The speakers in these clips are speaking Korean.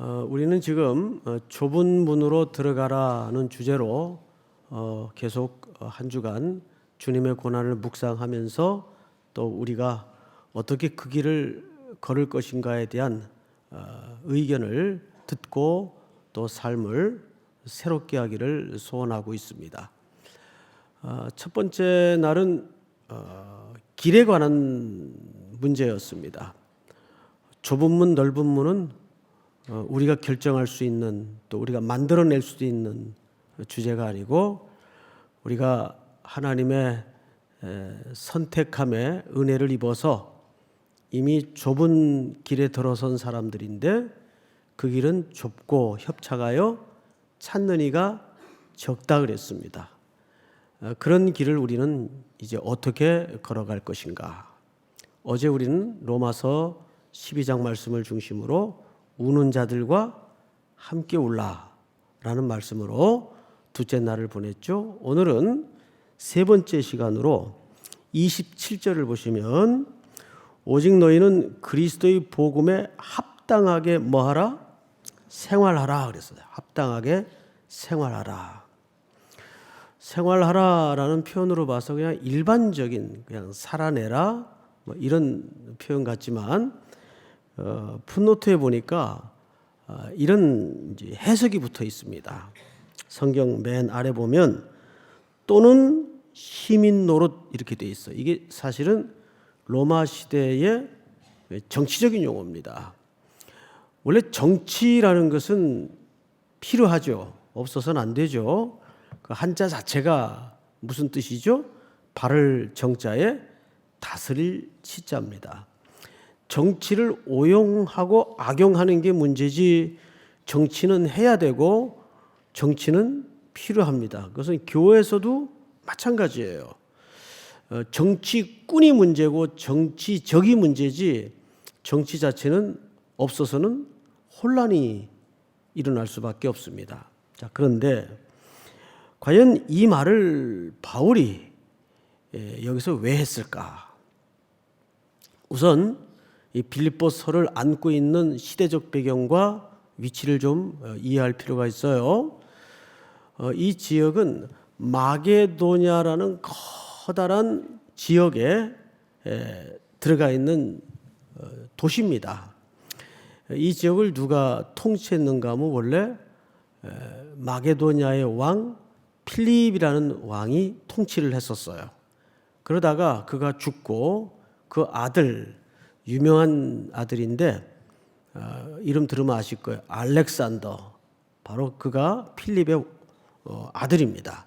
우리는 지금 좁은 문으로 들어가라는 주제로 계속 한 주간 주님의 고난을 묵상하면서 또 우리가 어떻게 그 길을 걸을 것인가에 대한 의견을 듣고 또 삶을 새롭게 하기를 소원하고 있습니다. 첫 번째 날은 길에 관한 문제였습니다. 좁은 문, 넓은 문은 우리가 결정할 수 있는, 또 우리가 만들어낼 수도 있는 주제가 아니고 우리가 하나님의 선택함에 은혜를 입어서 이미 좁은 길에 들어선 사람들인데 그 길은 좁고 협착하여 찾는 이가 적다 그랬습니다. 그런 길을 우리는 이제 어떻게 걸어갈 것인가. 어제 우리는 로마서 12장 말씀을 중심으로 우는 자들과 함께 울라라는 말씀으로 둘째 날을 보냈죠. 오늘은 세 번째 시간으로 27절을 보시면 오직 너희는 그리스도의 복음에 합당하게 뭐하라? 생활하라 그랬어요. 합당하게 생활하라. 생활하라라는 표현으로 봐서 그냥 일반적인 그냥 살아내라 뭐 이런 표현 같지만 풋노트에 보니까 이런 이제 해석이 붙어 있습니다. 성경 맨 아래 보면 또는 시민 노릇 이렇게 돼 있어요. 이게 사실은 로마 시대의 정치적인 용어입니다. 원래 정치라는 것은 필요하죠. 없어서는 안 되죠. 그 한자 자체가 무슨 뜻이죠? 바를 정자에 다스릴 치자입니다. 정치를 오용하고 악용하는 게 문제지 정치는 해야 되고 정치는 필요합니다. 그것은 교회에서도 마찬가지예요. 정치꾼이 문제고 정치적이 문제지 정치 자체는 없어서는 혼란이 일어날 수밖에 없습니다. 자, 그런데 과연 이 말을 바울이 여기서 왜 했을까? 우선 이 빌립보서를 안고 있는 시대적 배경과 위치를 좀 이해할 필요가 있어요. 이 지역은 마게도냐라는 커다란 지역에 들어가 있는 도시입니다. 이 지역을 누가 통치했는가 하면 원래 마게도냐의 왕 필립이라는 왕이 통치를 했었어요. 그러다가 그가 죽고 그 아들, 유명한 아들인데 이름 들으면 아실 거예요. 알렉산더. 바로 그가 필립의 아들입니다.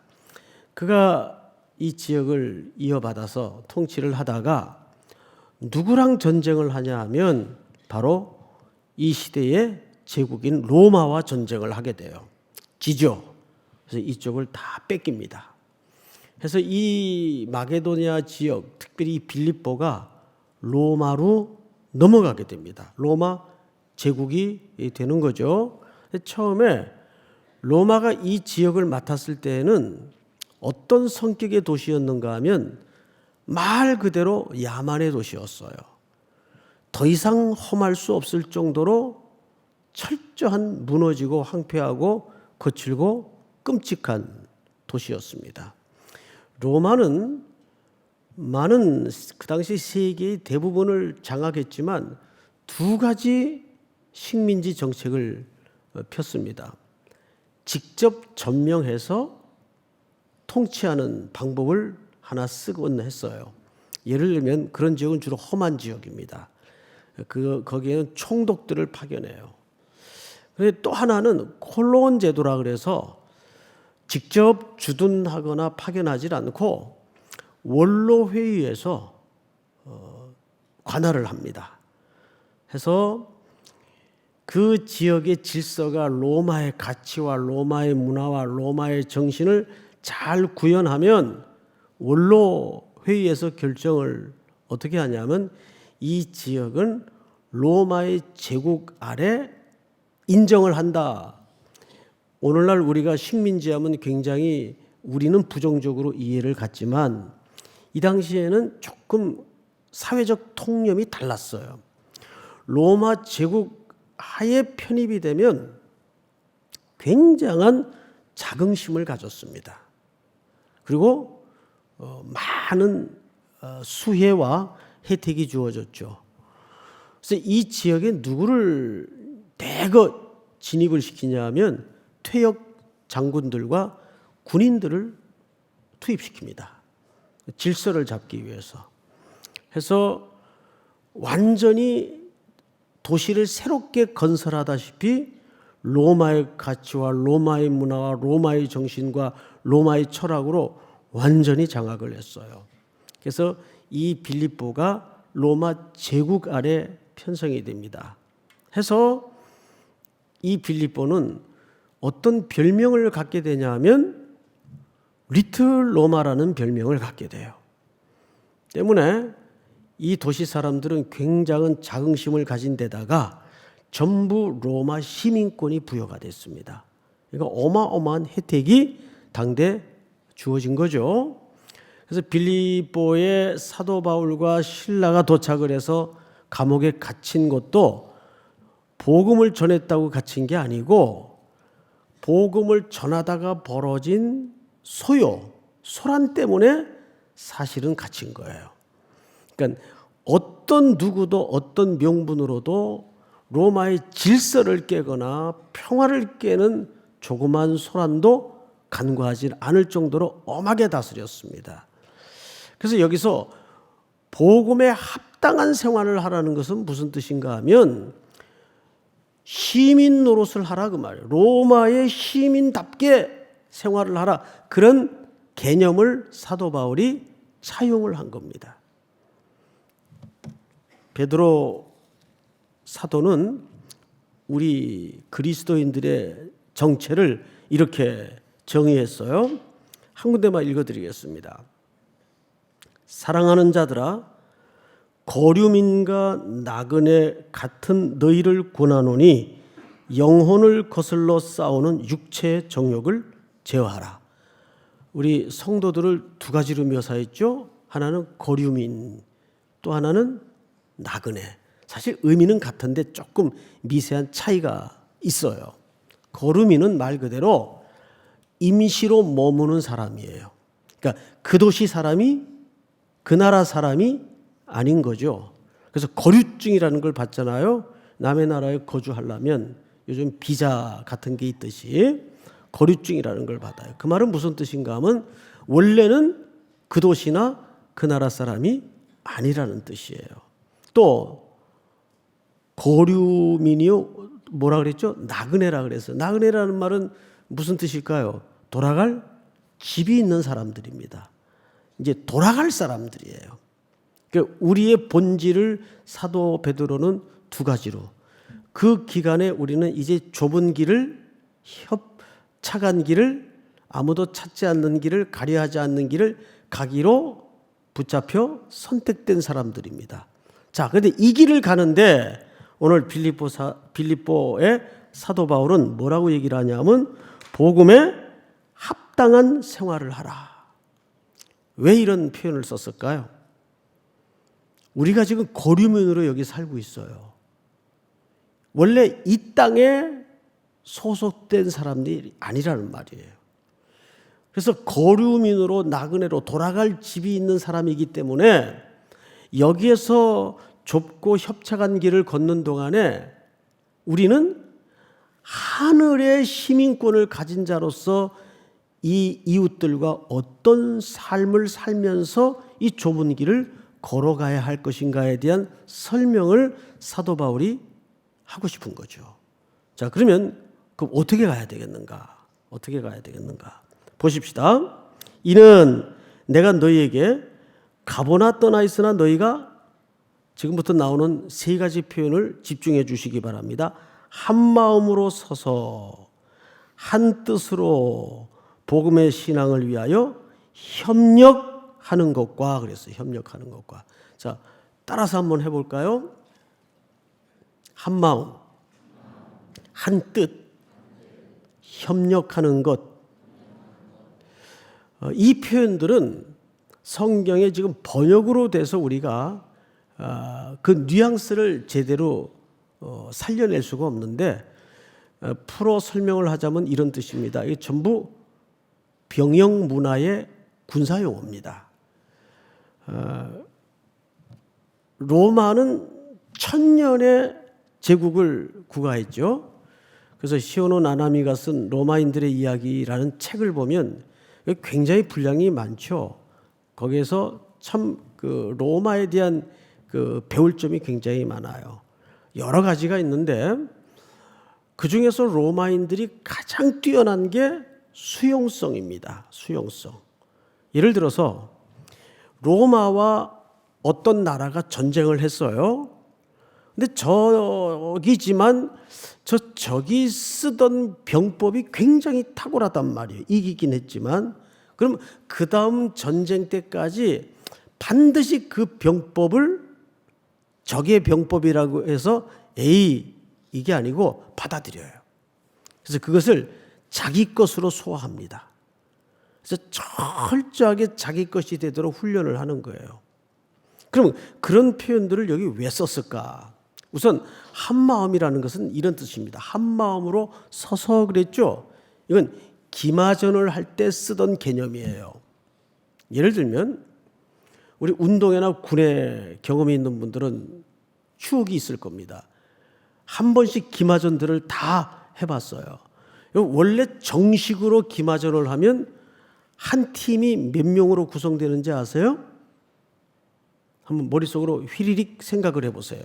그가 이 지역을 이어받아서 통치를 하다가 누구랑 전쟁을 하냐 하면 바로 이 시대의 제국인 로마와 전쟁을 하게 돼요. 지죠. 그래서 이쪽을 다 뺏깁니다. 그래서 이 마게도니아 지역, 특별히 이 빌립보가 로마로 넘어가게 됩니다. 로마 제국이 되는 거죠. 처음에 로마가 이 지역을 맡았을 때는 어떤 성격의 도시였는가 하면 말 그대로 야만의 도시였어요. 더 이상 험할 수 없을 정도로 철저한 무너지고 황폐하고 거칠고 끔찍한 도시였습니다. 로마는 많은 그 당시 세계의 대부분을 장악했지만 두 가지 식민지 정책을 폈습니다. 직접 점령해서 통치하는 방법을 하나 쓰곤 했어요. 예를 들면 그런 지역은 주로 험한 지역입니다. 거기에는 총독들을 파견해요. 그런데 또 하나는 콜론 제도라 그래서 직접 주둔하거나 파견하지 않고 원로 회의에서 관할을 합니다. 해서 그 지역의 질서가 로마의 가치와 로마의 문화와 로마의 정신을 잘 구현하면 원로 회의에서 결정을 어떻게 하냐면 이 지역은 로마의 제국 아래 인정을 한다. 오늘날 우리가 식민지하면 굉장히 우리는 부정적으로 이해를 갖지만 이 당시에는 조금 사회적 통념이 달랐어요. 로마 제국 하에 편입이 되면 굉장한 자긍심을 가졌습니다. 그리고 많은 수혜와 혜택이 주어졌죠. 그래서 이 지역에 누구를 대거 진입을 시키냐면 퇴역 장군들과 군인들을 투입시킵니다. 질서를 잡기 위해서. 해서 완전히 도시를 새롭게 건설하다시피 로마의 가치와 로마의 문화와 로마의 정신과 로마의 철학으로 완전히 장악을 했어요. 그래서 이 빌립보가 로마 제국 아래 편성이 됩니다. 해서 이 빌립보는 어떤 별명을 갖게 되냐면 리틀 로마라는 별명을 갖게 돼요. 때문에 이 도시 사람들은 굉장한 자긍심을 가진 데다가 전부 로마 시민권이 부여가 됐습니다. 그러니까 어마어마한 혜택이 당대 주어진 거죠. 그래서 빌립보에 사도 바울과 실라가 도착을 해서 감옥에 갇힌 것도 복음을 전했다고 갇힌 게 아니고 복음을 전하다가 벌어진 소란 때문에 사실은 갇힌 거예요. 그러니까 어떤 누구도 어떤 명분으로도 로마의 질서를 깨거나 평화를 깨는 조그만 소란도 간과하지 않을 정도로 엄하게 다스렸습니다. 그래서 여기서 복음에 합당한 생활을 하라는 것은 무슨 뜻인가 하면 시민 노릇을 하라 그 말이에요. 로마의 시민답게 생활을 하라. 그런 개념을 사도 바울이 차용을 한 겁니다. 베드로 사도는 우리 그리스도인들의 정체를 이렇게 정의했어요. 한 군데만 읽어드리겠습니다. 사랑하는 자들아, 거류민과 나그네 같은 너희를 권하노니 영혼을 거슬러 싸우는 육체의 정욕을 제어하라. 우리 성도들을 두 가지로 묘사했죠. 하나는 거류민, 또 하나는 나그네. 사실 의미는 같은데 조금 미세한 차이가 있어요. 거류민은 말 그대로 임시로 머무는 사람이에요. 그러니까 그 도시 사람이 그 나라 사람이 아닌 거죠. 그래서 거류증이라는 걸 받잖아요. 남의 나라에 거주하려면 요즘 비자 같은 게 있듯이 거류증이라는 걸 받아요. 그 말은 무슨 뜻인가 하면 원래는 그 도시나 그 나라 사람이 아니라는 뜻이에요. 또 거류민이요 뭐라 그랬죠? 나그네라 그랬어요. 나그네라는 말은 무슨 뜻일까요? 돌아갈 집이 있는 사람들입니다. 이제 돌아갈 사람들이에요. 그러니까 우리의 본질을 사도 베드로는 두 가지로, 그 기간에 우리는 이제 좁은 길을, 협착한 길을, 아무도 찾지 않는 길을, 가려하지 않는 길을 가기로 붙잡혀 선택된 사람들입니다. 자, 그런데 이 길을 가는데 오늘 빌립보의 사도 바울은 뭐라고 얘기를 하냐면 복음에 합당한 생활을 하라. 왜 이런 표현을 썼을까요? 우리가 지금 거류민으로 여기 살고 있어요. 원래 이 땅에 소속된 사람들이 아니라는 말이에요. 그래서 거류민으로 나그네로 돌아갈 집이 있는 사람이기 때문에 여기에서 좁고 협착한 길을 걷는 동안에 우리는 하늘의 시민권을 가진 자로서 이 이웃들과 어떤 삶을 살면서 이 좁은 길을 걸어가야 할 것인가에 대한 설명을 사도 바울이 하고 싶은 거죠. 자, 그러면 그럼 어떻게 가야 되겠는가? 어떻게 가야 되겠는가? 보십시다. 이는 내가 너희에게 가보나 떠나 있으나 너희가, 지금부터 나오는 세 가지 표현을 집중해 주시기 바랍니다. 한 마음으로 서서 한 뜻으로 복음의 신앙을 위하여 협력하는 것과 그랬어요. 협력하는 것과. 자, 따라서 한번 해볼까요? 한 마음, 한 뜻, 협력하는 것. 이 표현들은 성경에 지금 번역으로 돼서 우리가 그 뉘앙스를 제대로 살려낼 수가 없는데 풀어 설명을 하자면 이런 뜻입니다. 이게 전부 병영 문화의 군사 용어입니다. 로마는 1000년의 제국을 구가했죠. 그래서 시오노 나나미가 쓴 로마인들의 이야기라는 책을 보면 굉장히 분량이 많죠. 거기에서 참 그 로마에 대한 그 배울 점이 굉장히 많아요. 여러 가지가 있는데 그 중에서 로마인들이 가장 뛰어난 게 수용성입니다. 수용성. 예를 들어서 로마와 어떤 나라가 전쟁을 했어요. 근데 적이지만 적이 쓰던 병법이 굉장히 탁월하단 말이에요. 이기긴 했지만. 그럼 그 다음 전쟁 때까지 반드시 그 병법을 적의 병법이라고 해서 이게 아니고 받아들여요. 그래서 그것을 자기 것으로 소화합니다. 그래서 철저하게 자기 것이 되도록 훈련을 하는 거예요. 그럼 그런 표현들을 여기 왜 썼을까? 우선 한마음이라는 것은 이런 뜻입니다. 한마음으로 서서 그랬죠. 이건 기마전을 할 때 쓰던 개념이에요. 예를 들면 우리 운동회나 군에 경험이 있는 분들은 추억이 있을 겁니다. 한 번씩 기마전들을 다 해봤어요. 원래 정식으로 기마전을 하면 한 팀이 몇 명으로 구성되는지 아세요? 한번 머릿속으로 휘리릭 생각을 해보세요.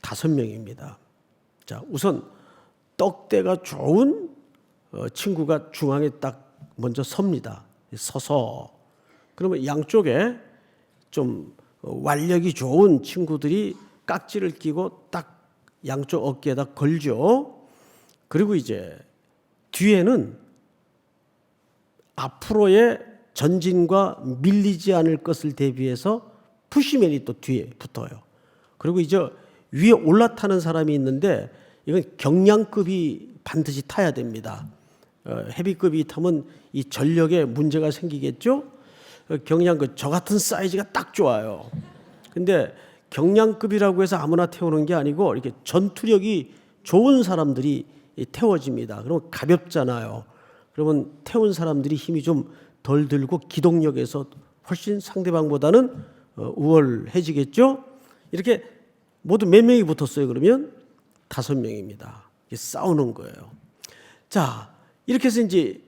5명입니다. 자, 우선 떡대가 좋은 친구가 중앙에 딱 먼저 섭니다. 서서. 그러면 양쪽에 좀 완력이 좋은 친구들이 깍지를 끼고 딱 양쪽 어깨에다 걸죠. 그리고 이제 뒤에는 앞으로의 전진과 밀리지 않을 것을 대비해서 푸시맨이 또 뒤에 붙어요. 그리고 이제 위에 올라타는 사람이 있는데 이건 경량급이 반드시 타야 됩니다. 헤비급이 타면 이 전력에 문제가 생기겠죠. 경량급 저 같은 사이즈가 딱 좋아요. 근데 경량급이라고 해서 아무나 태우는 게 아니고 이렇게 전투력이 좋은 사람들이 태워집니다. 그러면 가볍잖아요. 그러면 태운 사람들이 힘이 좀 덜 들고 기동력에서 훨씬 상대방보다는 우월해지겠죠. 이렇게 모두 몇 명이 붙었어요? 그러면 5명입니다. 싸우는 거예요. 자, 이렇게 해서 이제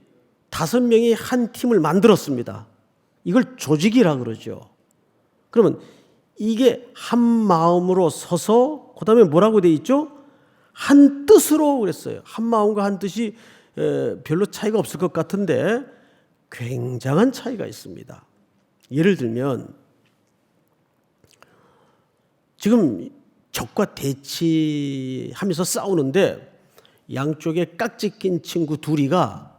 5명이 한 팀을 만들었습니다. 이걸 조직이라 그러죠. 그러면 이게 한 마음으로 서서 그다음에 뭐라고 돼 있죠? 한 뜻으로 그랬어요. 한 마음과 한 뜻이 별로 차이가 없을 것 같은데 굉장한 차이가 있습니다. 예를 들면 지금 적과 대치하면서 싸우는데 양쪽에 깍지 낀 친구 둘이가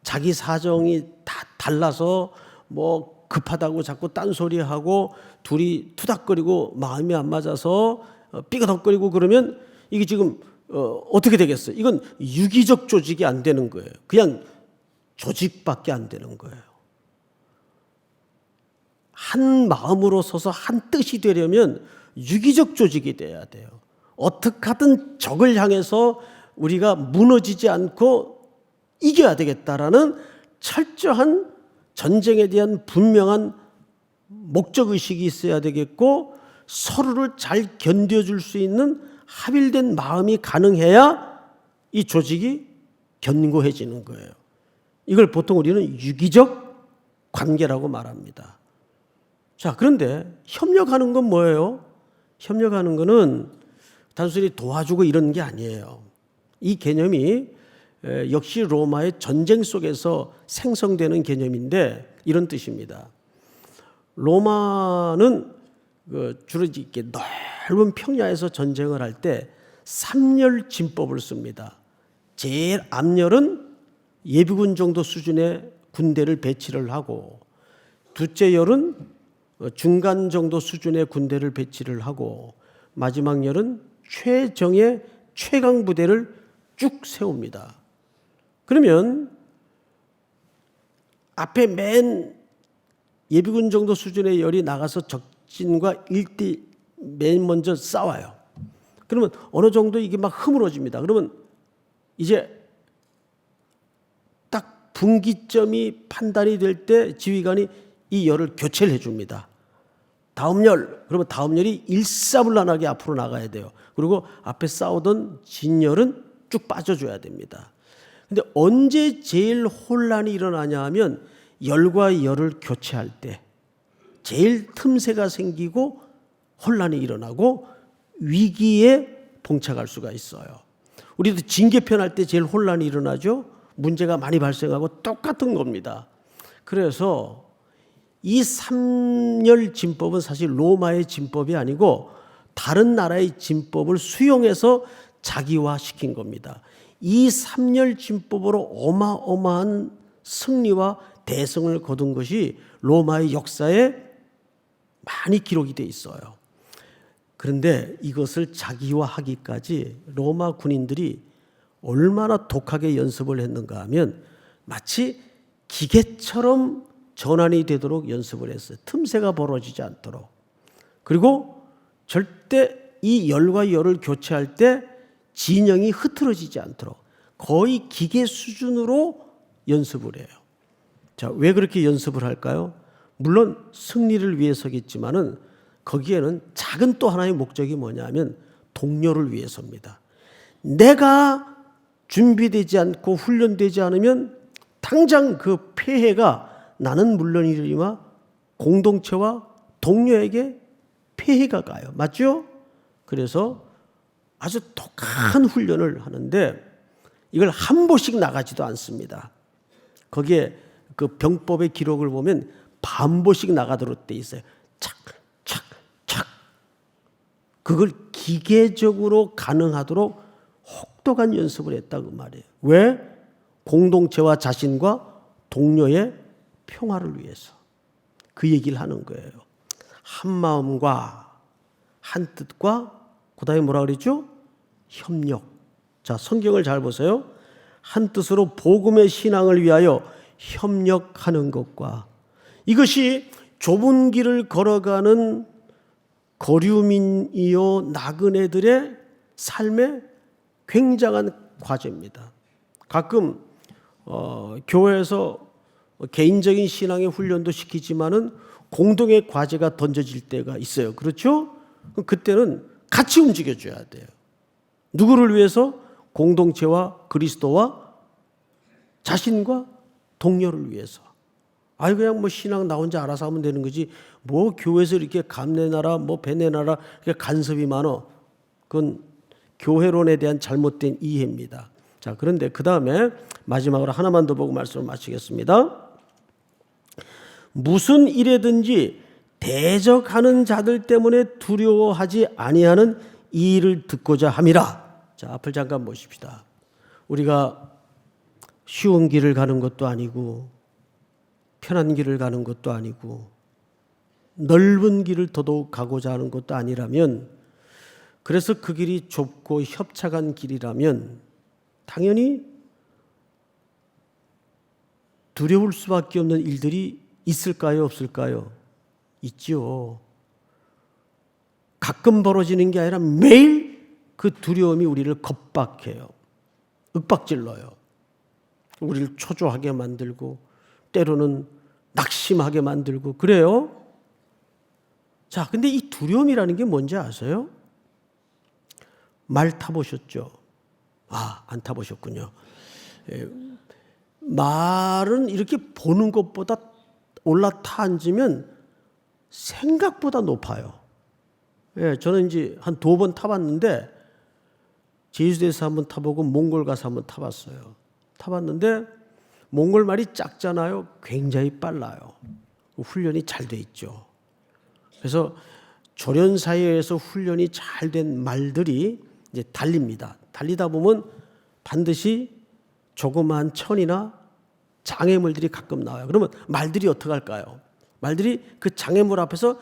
자기 사정이 다 달라서 뭐 급하다고 자꾸 딴소리하고 둘이 투닥거리고 마음이 안 맞아서 삐그덕거리고 그러면 이게 지금 어떻게 되겠어요? 이건 유기적 조직이 안 되는 거예요. 그냥 조직밖에 안 되는 거예요. 한 마음으로 서서 한 뜻이 되려면 유기적 조직이 돼야 돼요. 어떻게 하든 적을 향해서 우리가 무너지지 않고 이겨야 되겠다라는 철저한 전쟁에 대한 분명한 목적의식이 있어야 되겠고 서로를 잘 견뎌줄 수 있는 합일된 마음이 가능해야 이 조직이 견고해지는 거예요. 이걸 보통 우리는 유기적 관계라고 말합니다. 자, 그런데 협력하는 건 뭐예요? 협력하는 거는 단순히 도와주고 이런 게 아니에요. 이 개념이 역시 로마의 전쟁 속에서 생성되는 개념인데 이런 뜻입니다. 로마는 주로 이렇게 넓은 평야에서 전쟁을 할 때 3열 진법을 씁니다. 제일 앞열은 예비군 정도 수준의 군대를 배치를 하고 둘째 열은 중간 정도 수준의 군대를 배치를 하고 마지막 열은 최정예 최강 부대를 쭉 세웁니다. 그러면 앞에 맨 예비군 정도 수준의 열이 나가서 적진과 맨 먼저 싸워요. 그러면 어느 정도 이게 막 흐물어집니다. 그러면 이제 딱 분기점이 판단이 될 때 지휘관이 이 열을 교체를 해줍니다. 다음 열, 그러면 다음 열이 일사불란하게 앞으로 나가야 돼요. 그리고 앞에 싸우던 진열은 쭉 빠져줘야 됩니다. 근데 언제 제일 혼란이 일어나냐 하면 열과 열을 교체할 때 제일 틈새가 생기고 혼란이 일어나고 위기에 봉착할 수가 있어요. 우리도 징계편 할 때 제일 혼란이 일어나죠. 문제가 많이 발생하고 똑같은 겁니다. 그래서 이 삼열 진법은 사실 로마의 진법이 아니고 다른 나라의 진법을 수용해서 자기화시킨 겁니다. 이 삼열 진법으로 어마어마한 승리와 대승을 거둔 것이 로마의 역사에 많이 기록이 돼 있어요. 그런데 이것을 자기화하기까지 로마 군인들이 얼마나 독하게 연습을 했는가 하면 마치 기계처럼 전환이 되도록 연습을 했어요. 틈새가 벌어지지 않도록. 그리고 절대 이 열과 열을 교체할 때 진영이 흐트러지지 않도록 거의 기계 수준으로 연습을 해요. 자, 왜 그렇게 연습을 할까요? 물론 승리를 위해서겠지만은 거기에는 작은 또 하나의 목적이 뭐냐면 동료를 위해서입니다. 내가 준비되지 않고 훈련되지 않으면 당장 그 폐해가 나는 물론이지만 공동체와 동료에게 폐해가 가요. 맞죠? 그래서 아주 독한 훈련을 하는데 이걸 한 번씩 나가지도 않습니다. 거기에 그 병법의 기록을 보면 반번씩 나가도록 돼 있어요. 착, 착, 착. 그걸 기계적으로 가능하도록 혹독한 연습을 했다고 말이에요. 왜? 공동체와 자신과 동료의 평화를 위해서. 그 얘기를 하는 거예요. 한 마음과 한 뜻과 그다음에 뭐라 그랬죠? 협력. 자, 성경을 잘 보세요. 한 뜻으로 복음의 신앙을 위하여 협력하는 것과 이것이 좁은 길을 걸어가는 거류민이요 나그네들의 삶의 굉장한 과제입니다. 가끔 교회에서 개인적인 신앙의 훈련도 시키지만은 공동의 과제가 던져질 때가 있어요. 그렇죠? 그때는 같이 움직여줘야 돼요. 누구를 위해서? 공동체와 그리스도와 자신과 동료를 위해서. 아이 그냥 뭐 신앙 나 혼자 알아서 하면 되는 거지. 뭐 교회에서 이렇게 감내나라 뭐 배내나라 이렇게 간섭이 많어. 그건 교회론에 대한 잘못된 이해입니다. 자, 그런데 그 다음에 마지막으로 하나만 더 보고 말씀을 마치겠습니다. 무슨 일에든지 대적하는 자들 때문에 두려워하지 아니하는 이 일을 듣고자 함이라. 자, 앞을 잠깐 보십시다. 우리가 쉬운 길을 가는 것도 아니고 편한 길을 가는 것도 아니고 넓은 길을 더더욱 가고자 하는 것도 아니라면, 그래서 그 길이 좁고 협착한 길이라면 당연히 두려울 수밖에 없는 일들이 있을까요? 없을까요? 있죠. 가끔 벌어지는 게 아니라 매일 그 두려움이 우리를 겁박해요. 윽박질러요. 우리를 초조하게 만들고 때로는 낙심하게 만들고 그래요. 자, 근데 이 두려움이라는 게 뭔지 아세요? 말 타보셨죠? 아, 안 타보셨군요. 말은 이렇게 보는 것보다 올라타 앉으면 생각보다 높아요. 예, 저는 이제 한 2번 타봤는데 제주도에서 한번 타보고 몽골 가서 한번 타봤어요. 타봤는데 몽골 말이 작잖아요. 굉장히 빨라요. 훈련이 잘 돼 있죠. 그래서 조련사회에서 훈련이 잘 된 말들이 이제 달립니다. 달리다 보면 반드시 조그마한 천이나 장애물들이 가끔 나와요. 그러면 말들이 어떻게 할까요? 말들이 그 장애물 앞에서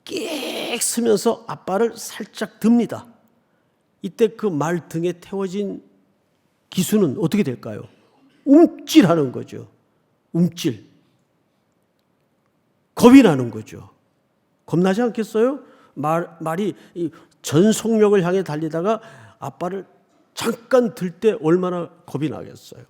끽 쓰면서 앞발을 살짝 듭니다. 이때 그 말 등에 태워진 기수는 어떻게 될까요? 움찔하는 거죠. 움찔. 겁이 나는 거죠. 겁나지 않겠어요? 말이 전속력을 향해 달리다가 아빠를 잠깐 들 때 얼마나 겁이 나겠어요.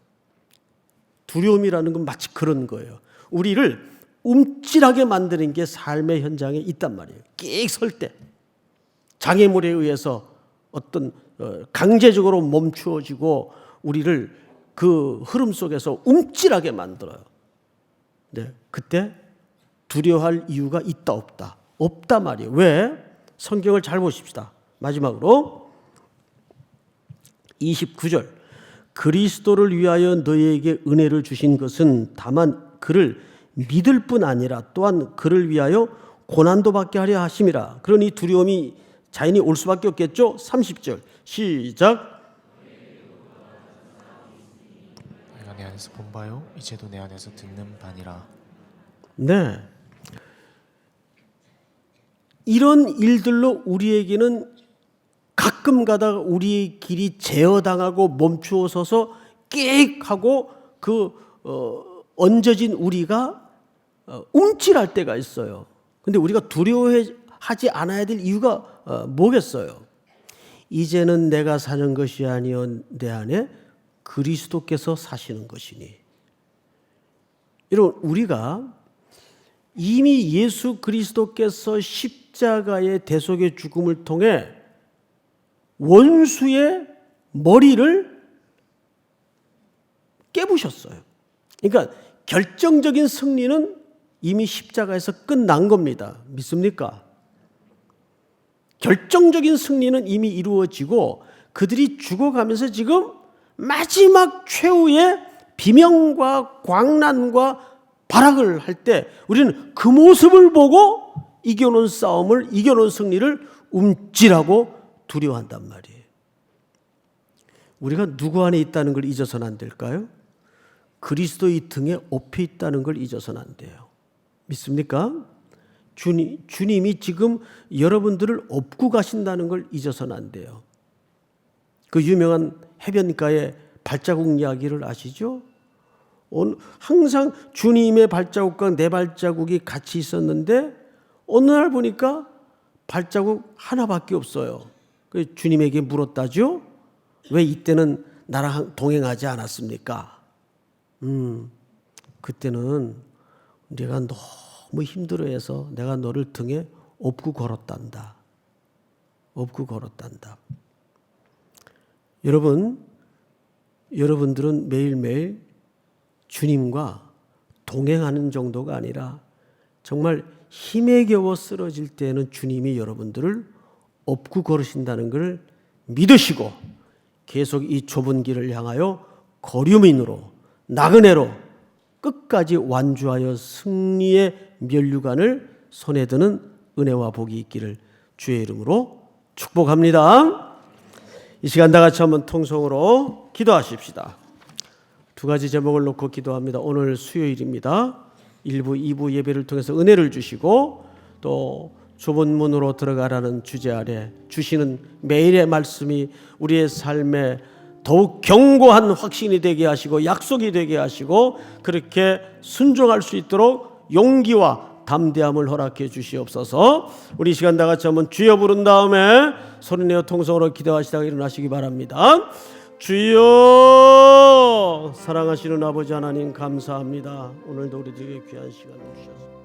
두려움이라는 건 마치 그런 거예요. 우리를 움찔하게 만드는 게 삶의 현장에 있단 말이에요. 끽 설 때 장애물에 의해서 어떤 강제적으로 멈추어지고 우리를 그 흐름 속에서 움찔하게 만들어요. 네, 그때 두려워할 이유가 있다 없다? 없다 말이에요. 왜? 성경을 잘 보십시다. 마지막으로 29절 그리스도를 위하여 너희에게 은혜를 주신 것은 다만 그를 믿을 뿐 아니라 또한 그를 위하여 고난도 받게 하려 하심이라. 그러니 두려움이 자연히 올 수밖에 없겠죠. 30절 시작. 내가 내 안에서 본 바요 이제도 내 안에서 듣는 바니라. 네, 이런 일들로 우리에게는 가끔 가다가 우리의 길이 제어당하고 멈추어 서서 끽 하고 얹어진 우리가 움찔할 때가 있어요. 근데 우리가 두려워하지 않아야 될 이유가 뭐겠어요? 이제는 내가 사는 것이 아니요 내 안에 그리스도께서 사시는 것이니. 여러분, 우리가 이미 예수 그리스도께서 십자가의 대속의 죽음을 통해 원수의 머리를 깨부셨어요. 그러니까 결정적인 승리는 이미 십자가에서 끝난 겁니다. 믿습니까? 결정적인 승리는 이미 이루어지고 그들이 죽어가면서 지금 마지막 최후의 비명과 광란과 발악을 할 때 우리는 그 모습을 보고 이겨놓은 싸움을, 이겨놓은 승리를 움찔하고 두려워한단 말이에요. 우리가 누구 안에 있다는 걸 잊어서는 안 될까요? 그리스도의 등에 업혀 있다는 걸 잊어서는 안 돼요. 믿습니까? 주님이 지금 여러분들을 업고 가신다는 걸 잊어서는 안 돼요. 그 유명한 해변가의 발자국 이야기를 아시죠? 항상 주님의 발자국과 내 발자국이 같이 있었는데 어느 날 보니까 발자국 하나밖에 없어요. 주님에게 물었다죠. 왜 이때는 나랑 동행하지 않았습니까? 그때는 내가 너무 힘들어해서 내가 너를 등에 업고 걸었단다. 업고 걸었단다. 여러분들은 매일매일 주님과 동행하는 정도가 아니라 정말 힘에 겨워 쓰러질 때는 주님이 여러분들을 업고 걸으신다는 걸 믿으시고 계속 이 좁은 길을 향하여 거류민으로 나그네로 끝까지 완주하여 승리의 면류관을 손에 드는 은혜와 복이 있기를 주의 이름으로 축복합니다. 이 시간 다 같이 한번 통성으로 기도하십시다. 두 가지 제목을 놓고 기도합니다. 오늘 수요일입니다. 1부, 2부 예배를 통해서 은혜를 주시고 또 좁은 문으로 들어가라는 주제 아래 주시는 매일의 말씀이 우리의 삶에 더욱 견고한 확신이 되게 하시고 약속이 되게 하시고 그렇게 순종할 수 있도록 용기와 담대함을 허락해 주시옵소서. 우리 시간 다 같이 한번 주여 부른 다음에 소리내어 통성으로 기도하시다가 일어나시기 바랍니다. 주여, 사랑하시는 아버지 하나님 감사합니다. 오늘도 우리들에게 귀한 시간을 주셔서